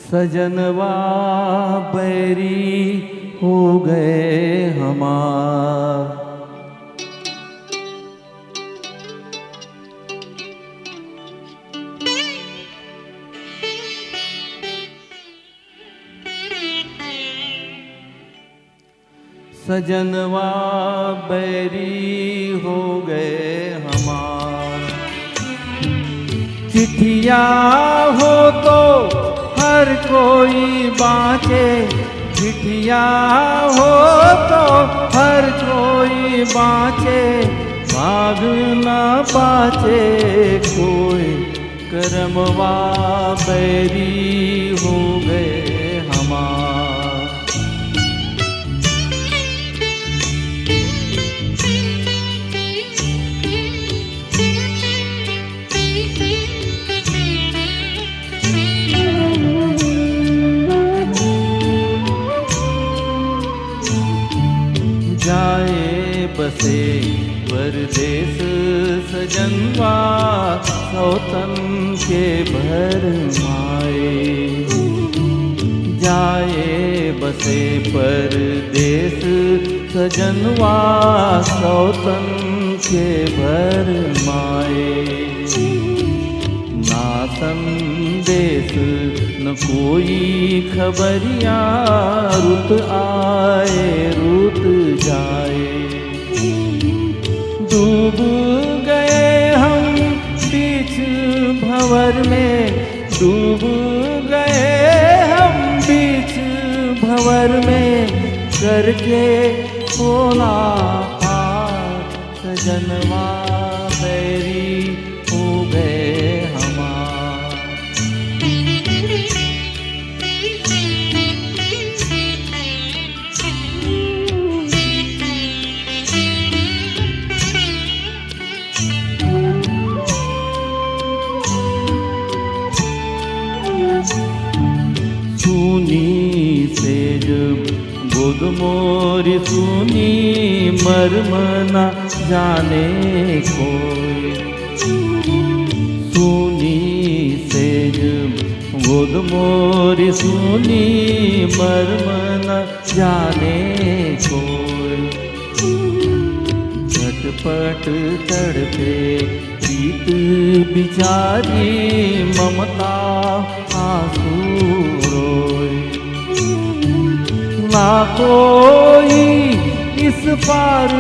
सजनवा बैरी हो गए हमार। सजनवा बैरी हो गए हमार। चिट्ठिया हो तो हर कोई बाँचे, चिट्ठिया हो तो हर कोई बाँचे, भाग न बाँचे कोई, करमवा बैरी हो गए हमार। जाए बसे परदेस सजनवा, सौतन के भर माए। जाए बसे परदेस सजनवा, सौतन के भर माए। ना संदेश न कोई खबरिया, रुत आए रुत जाए। डूब गए हम बीच भंवर में, डूब गए हम बीच भंवर में, करके बोला पार, सजनवा बैरी हो गए हमार। सुनी से जब गोद मोरी सुनी, मर्म न जाने कोई। सुनी से जब गोद मोरी सुनी, मर्म न जाने कोई। झटपट तड़पे प्रीत बिचारी, ममता आंसू रोए। ना कोई इस पार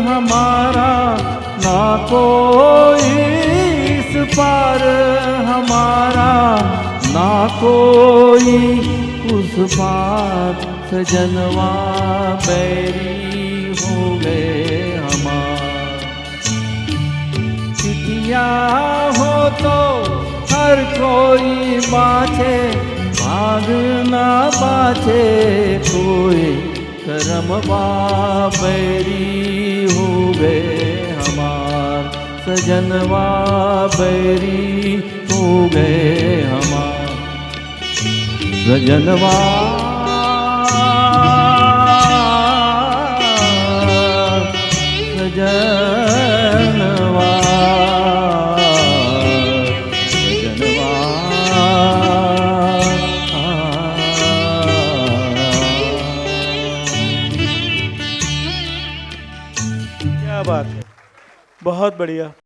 हमारा, ना कोई इस पार हमारा, ना कोई उस पार, सजनवा बैरी हो गए हमार। चिट्ठिया हो तो हर कोई बाँचे, भाग न बाँचे कोई, करमवा बैरी हो गए हमार। सजनवा बैरी हो गए हमार। सजनवा सजनवा क्या बात है, बहुत बढ़िया।